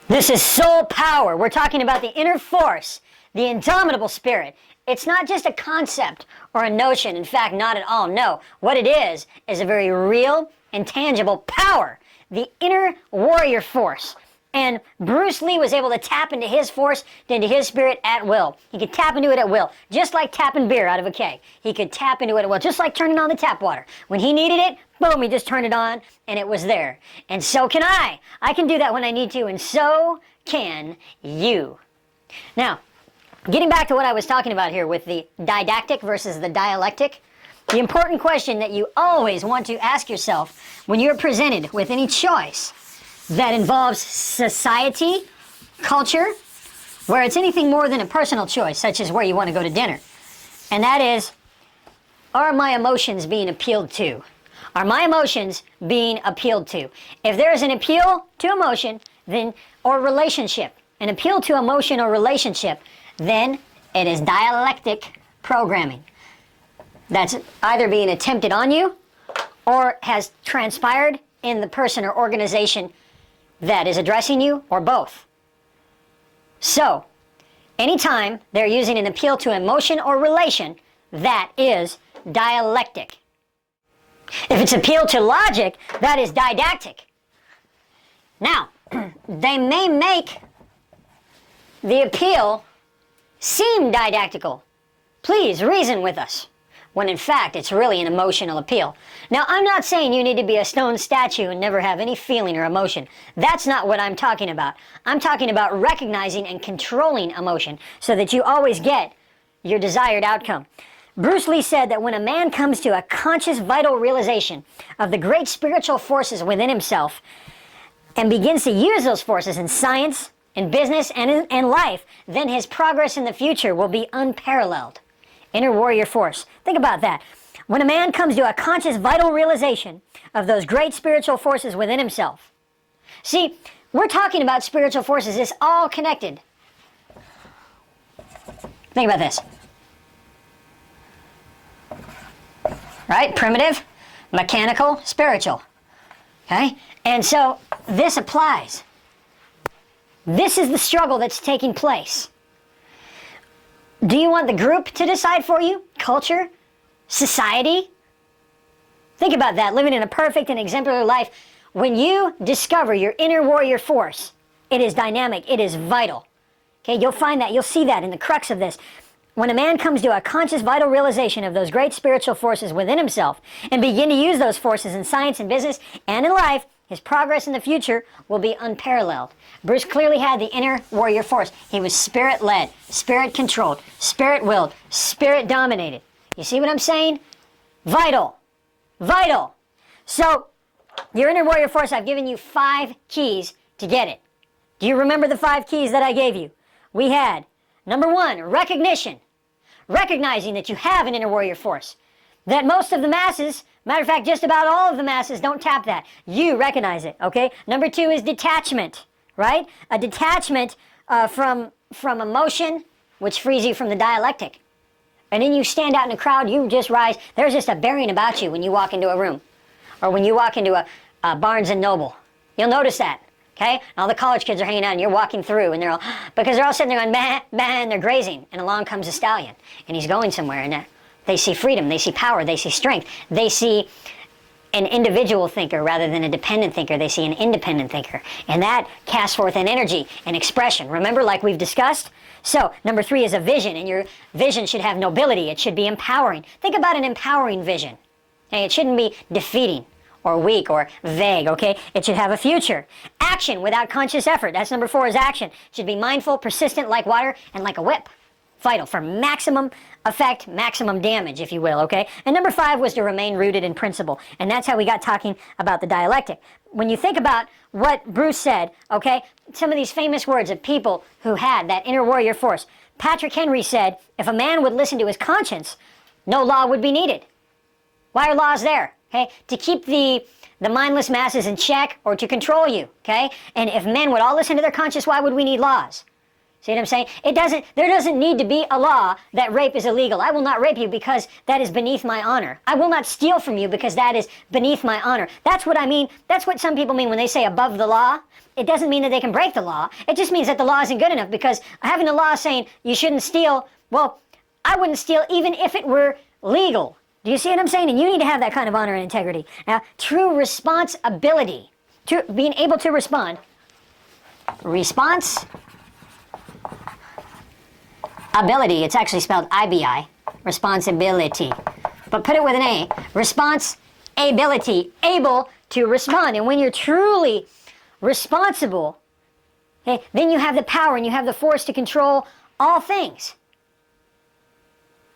This is soul power. We're talking about the inner force, the indomitable spirit. It's not just a concept or a notion. In fact, not at all. No. What it is a very real and tangible power, the inner warrior force. And Bruce Lee was able to tap into his force, into his spirit at will. He could tap into it at will, just like tapping beer out of a keg. He could tap into it at will, just like turning on the tap water. When he needed it, boom, he just turned it on, and it was there. And so can I. I can do that when I need to, and so can you. Now, getting back to what I was talking about here with the didactic versus the dialectic, the important question that you always want to ask yourself when you're presented with any choice that involves society, culture, where it's anything more than a personal choice, such as where you want to go to dinner. And that is, are my emotions being appealed to? Are my emotions being appealed to? If there is an appeal to emotion, then, or relationship, an appeal to emotion or relationship, then it is dialectic programming. That's either being attempted on you or has transpired in the person or organization that is addressing you, or both. So, anytime they're using an appeal to emotion or relation, that is dialectic. If it's appeal to logic, that is didactic. Now, they may make the appeal seem didactical. Please reason with us, when in fact it's really an emotional appeal. Now, I'm not saying you need to be a stone statue and never have any feeling or emotion. That's not what I'm talking about. I'm talking about recognizing and controlling emotion so that you always get your desired outcome. Bruce Lee said that when a man comes to a conscious, vital realization of the great spiritual forces within himself and begins to use those forces in science, in business, and in life, then his progress in the future will be unparalleled. Inner warrior force. Think about that. When a man comes to a conscious, vital realization of those great spiritual forces within himself. See, we're talking about spiritual forces. It's all connected. Think about this. Right? Primitive, mechanical, spiritual. Okay? And so this applies. This is the struggle that's taking place. Do you want the group to decide for you? Culture? Society? Think about that, living in a perfect and exemplary life. When you discover your inner warrior force, it is dynamic, it is vital. Okay, you'll find that, you'll see that in the crux of this. When a man comes to a conscious, vital realization of those great spiritual forces within himself and begin to use those forces in science and business and in life, his progress in the future will be unparalleled. Bruce clearly had the inner warrior force. He was spirit-led, spirit-controlled, spirit-willed, spirit-dominated. You see what I'm saying? Vital. Vital. So, your inner warrior force, I've given you 5 keys to get it. Do you remember the 5 keys that I gave you? We had, number 1, recognition. Recognizing that you have an inner warrior force. That most of the masses, matter of fact, just about all of the masses don't tap that. You recognize it, okay? Number 2 is detachment, right? A detachment from emotion, which frees you from the dialectic. And then you stand out in a crowd, you just rise. There's just a bearing about you when you walk into a room. Or when you walk into a Barnes & Noble. You'll notice that, okay? And all the college kids are hanging out and you're walking through and they're all, because they're all sitting there going, bah, bah, and they're grazing. And along comes a stallion. And he's going somewhere and they see freedom, they see power, they see strength. They see an individual thinker rather than a dependent thinker. They see an independent thinker. And that casts forth an energy, an expression. Remember, like we've discussed? So, number 3 is a vision, and your vision should have nobility. It should be empowering. Think about an empowering vision. Okay? It shouldn't be defeating or weak or vague, okay? It should have a future. Action without conscious effort. That's number 4 is action. It should be mindful, persistent like water, and like a whip. Vital for maximum effect, maximum damage, if you will, okay? And number 5 was to remain rooted in principle. And that's how we got talking about the dialectic. When you think about what Bruce said, okay, some of these famous words of people who had that inner warrior force. Patrick Henry said, if a man would listen to his conscience, no law would be needed. Why are laws there? Okay, to keep the mindless masses in check or to control you, okay? And if men would all listen to their conscience, why would we need laws? See what I'm saying? There doesn't need to be a law that rape is illegal. I will not rape you because that is beneath my honor. I will not steal from you because that is beneath my honor. That's what I mean. That's what some people mean when they say above the law. It doesn't mean that they can break the law. It just means that the law isn't good enough, because having a law saying you shouldn't steal, well, I wouldn't steal even if it were legal. Do you see what I'm saying? And you need to have that kind of honor and integrity. Now, true responsibility, being able to respond. Ability, it's actually spelled I-B-I, responsibility. But put it with an A, response-ability, able to respond. And when you're truly responsible, okay, then you have the power and you have the force to control all things.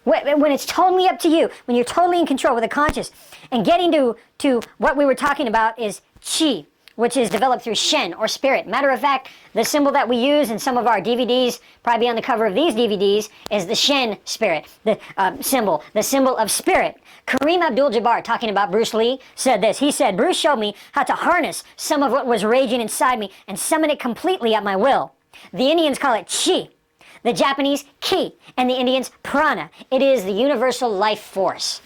When it's totally up to you, when you're totally in control with the conscious, and getting to what we were talking about is chi, which is developed through shen, or spirit. Matter of fact, the symbol that we use in some of our DVDs, probably on the cover of these DVDs, is the shen spirit, the symbol of spirit. Kareem Abdul-Jabbar, talking about Bruce Lee, said this. He said, Bruce showed me how to harness some of what was raging inside me and summon it completely at my will. The Indians call it chi, the Japanese ki, and the Indians prana. It is the universal life force.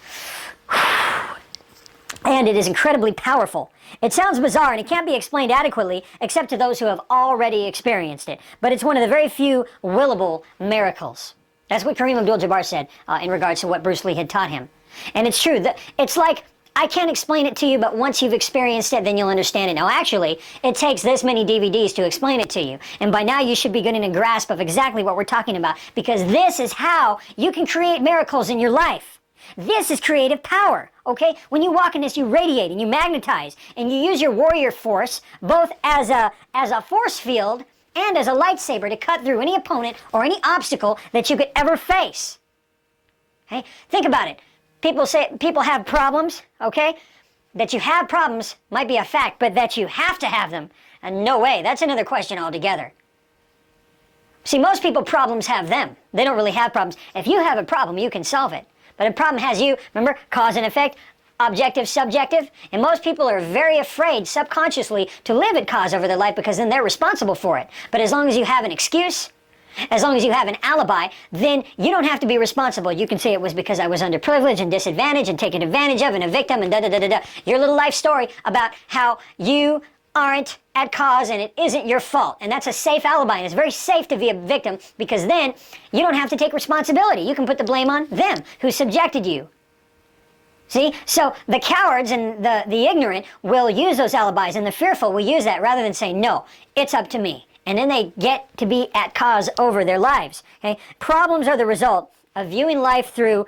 And it is incredibly powerful. It sounds bizarre and it can't be explained adequately except to those who have already experienced it. But it's one of the very few willable miracles. That's what Kareem Abdul-Jabbar said in regards to what Bruce Lee had taught him. And it's true. It's like, I can't explain it to you, but once you've experienced it, then you'll understand it. Now, actually, it takes this many DVDs to explain it to you. And by now, you should be getting a grasp of exactly what we're talking about, because this is how you can create miracles in your life. This is creative power, okay? When you walk in this, you radiate and you magnetize, and you use your warrior force both as a force field and as a lightsaber to cut through any opponent or any obstacle that you could ever face. Okay? Think about it. People say people have problems, okay? That you have problems might be a fact, but that you have to have them, and no way. That's another question altogether. See, most people, problems have them. They don't really have problems. If you have a problem, you can solve it. But a problem has you. Remember, cause and effect, objective, subjective. And most people are very afraid subconsciously to live at cause over their life, because then they're responsible for it. But as long as you have an excuse, as long as you have an alibi, then you don't have to be responsible. You can say it was because I was underprivileged and disadvantaged and taken advantage of and a victim and da-da-da-da-da. Your little life story about how you aren't at cause and it isn't your fault. And that's a safe alibi, and it's very safe to be a victim, because then you don't have to take responsibility. You can put the blame on them who subjected you. See? So the cowards and the ignorant will use those alibis, and the fearful will use that rather than say, no, it's up to me. And then they get to be at cause over their lives. Okay? Problems are the result of viewing life through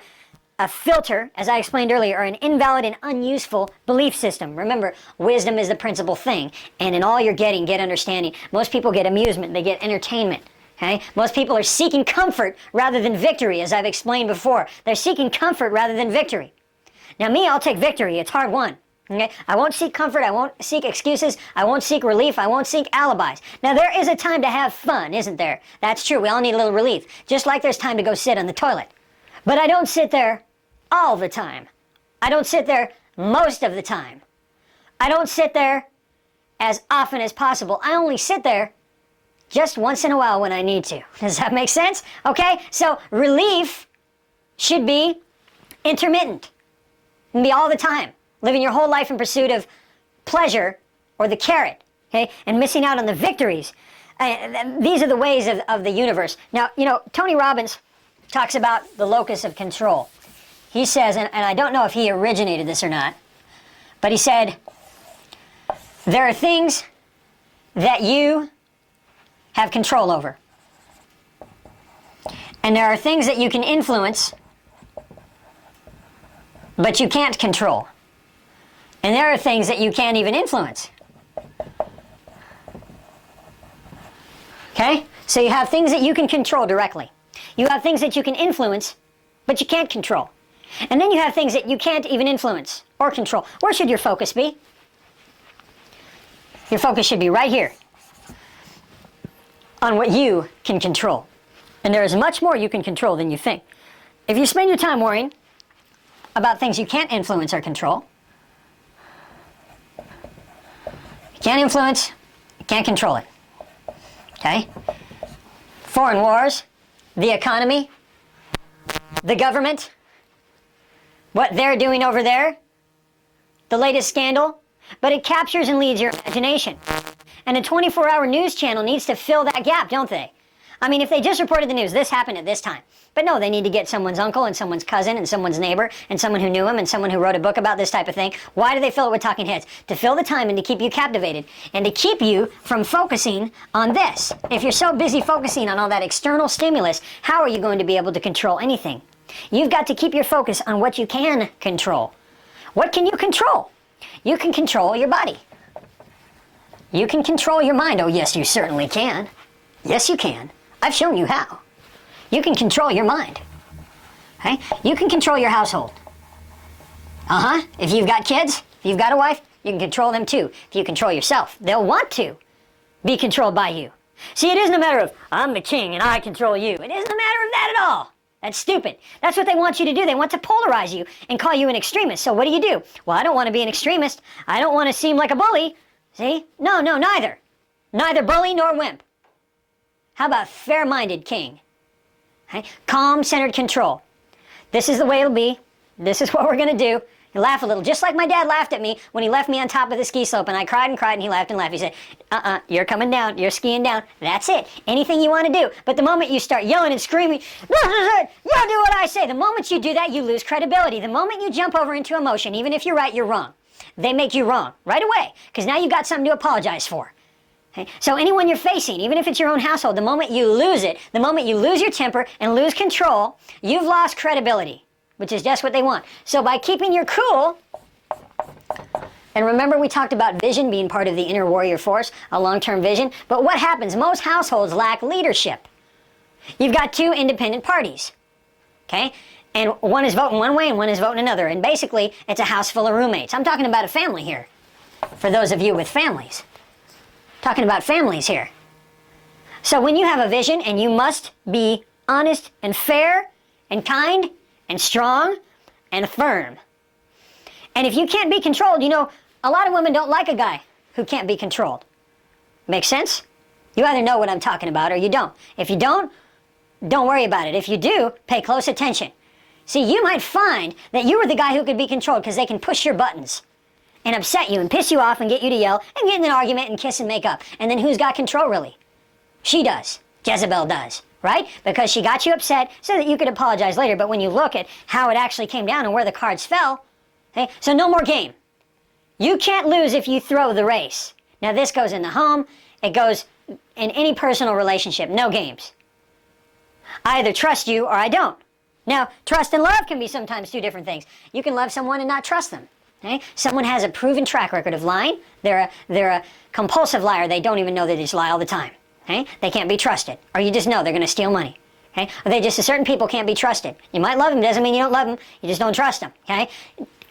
a filter, as I explained earlier, or an invalid and unuseful belief system. Remember, wisdom is the principal thing. And in all you're getting, get understanding. Most people get amusement. They get entertainment. Okay? Most people are seeking comfort rather than victory, as I've explained before. They're seeking comfort rather than victory. Now me, I'll take victory. It's hard won. Okay? I won't seek comfort. I won't seek excuses. I won't seek relief. I won't seek alibis. Now, there is a time to have fun, isn't there? That's true. We all need a little relief. Just like there's time to go sit on the toilet. But I don't sit there all the time. I don't sit there most of the time. I don't sit there as often as possible. I only sit there just once in a while when I need to. Does that make sense? Okay? So relief should be intermittent. And be all the time. Living your whole life in pursuit of pleasure or the carrot. Okay? And missing out on the victories. These are the ways of the universe. Now, you know, Tony Robbins talks about the locus of control. He says, and I don't know if he originated this or not, but he said, there are things that you have control over. And there are things that you can influence, but you can't control. And there are things that you can't even influence. Okay? So you have things that you can control directly. You have things that you can influence, but you can't control. And then you have things that you can't even influence or control. Where should your focus be? Your focus should be right here on what you can control. And there is much more you can control than you think. If you spend your time worrying about things you can't influence or control, you can't influence, you can't control it. Okay? foreign wars, the economy, the government, what they're doing over there, the latest scandal, but it captures and leads your imagination. And a 24-hour news channel needs to fill that gap, don't they? I mean, if they just reported the news, this happened at this time. But no, they need to get someone's uncle and someone's cousin and someone's neighbor and someone who knew him and someone who wrote a book about this type of thing. Why do they fill it with talking heads? To fill the time and to keep you captivated and to keep you from focusing on this. If you're so busy focusing on all that external stimulus, how are you going to be able to control anything? You've got to keep your focus on what you can control. What can you control? You can control your body. You can control your mind. Oh, yes, you certainly can. Yes, you can. I've shown you how. You can control your mind. Okay? You can control your household. If you've got kids, if you've got a wife, you can control them too. If you control yourself, they'll want to be controlled by you. See, it isn't a matter of, I'm the king and I control you. It isn't a matter of that at all. That's stupid. That's what they want you to do. They want to polarize you and call you an extremist. So what do? Well, I don't want to be an extremist. I don't want to seem like a bully. See? No, neither. Neither bully nor wimp. How about fair-minded king? Okay? Calm, centered control. This is the way it'll be. This is what we're going to do. You laugh a little, just like my dad laughed at me when he left me on top of the ski slope, and I cried and cried, and he laughed and laughed. He said, you're coming down, you're skiing down. That's it. Anything you want to do. But the moment you start yelling and screaming, you do what I say. The moment you do that, you lose credibility. The moment you jump over into emotion, even if you're right, you're wrong. They make you wrong right away, because now you've got something to apologize for. Okay? So anyone you're facing, even if it's your own household, the moment you lose it, the moment you lose your temper and lose control, you've lost credibility, which is just what they want. So by keeping your cool, and remember we talked about vision being part of the inner warrior force, a long-term vision, but what happens? Most households lack leadership. You've got two independent parties, okay? And one is voting one way and one is voting another. And basically, it's a house full of roommates. I'm talking about a family here, for those of you with families. Talking about families here. So when you have a vision, and you must be honest and fair and kind and strong and firm. And if you can't be controlled, you know, a lot of women don't like a guy who can't be controlled. Make sense? You either know what I'm talking about or you don't. If you don't worry about it. If you do, pay close attention. See, you might find that you were the guy who could be controlled because they can push your buttons and upset you and piss you off and get you to yell and get in an argument and kiss and make up. And then who's got control, really? She does. Jezebel does, right? Because she got you upset so that you could apologize later. But when you look at how it actually came down and where the cards fell, okay, so no more game. You can't lose if you throw the race. Now this goes in the home, it goes in any personal relationship, no games. I either trust you or I don't. Now, trust and love can be sometimes two different things. You can love someone and not trust them. Okay? Someone has a proven track record of lying. They're a compulsive liar. They don't even know they just lie all the time. Okay? They can't be trusted. Or you just know they're going to steal money. Okay? Or certain people can't be trusted. You might love them, doesn't mean you don't love them. You just don't trust them. Okay?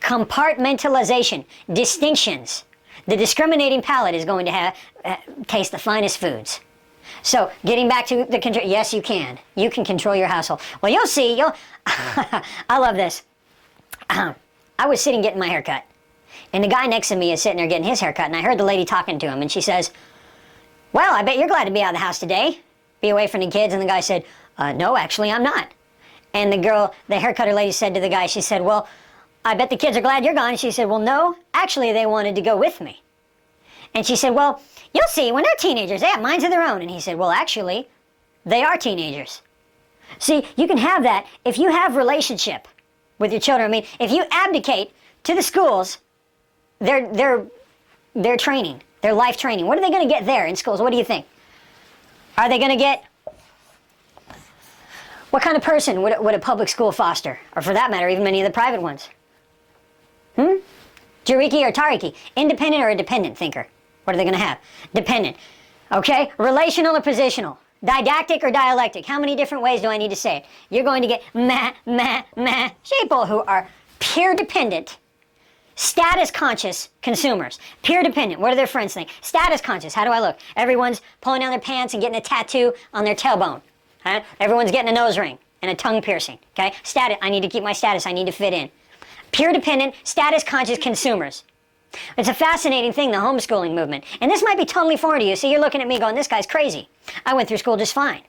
Compartmentalization, distinctions. The discriminating palate is going to taste the finest foods. So, getting back to the control, yes, you can. You can control your household. Well, you'll see. I love this. I was sitting getting my hair cut, and the guy next to me is sitting there getting his hair cut, and I heard the lady talking to him, and she says, well, I bet you're glad to be out of the house today, be away from the kids. And the guy said, no, actually, I'm not. And the haircutter lady said to the guy, she said, well, I bet the kids are glad you're gone. She said, well, no, actually, they wanted to go with me. And she said, well, you'll see, when they're teenagers, they have minds of their own. And he said, well, actually, they are teenagers. See, you can have that if you have relationship with your children. I mean, if you abdicate to the schools, their training, their life training, what are they going to get there in schools? What do you think? Are they going to get... What kind of person would a public school foster? Or for that matter, even many of the private ones? Jiriki or Tariki? Independent or a dependent thinker? What are they going to have? Dependent. Okay? Relational or positional? Didactic or dialectic? How many different ways do I need to say it? You're going to get people who are peer dependent, status conscious consumers. Peer dependent. What do their friends think? Status conscious. How do I look? Everyone's pulling down their pants and getting a tattoo on their tailbone. Huh? Everyone's getting a nose ring and a tongue piercing. Okay? Status. I need to keep my status. I need to fit in. Peer dependent, status conscious consumers. It's a fascinating thing, the homeschooling movement. And this might be totally foreign to you. See, you're looking at me going, this guy's crazy. I went through school just fine.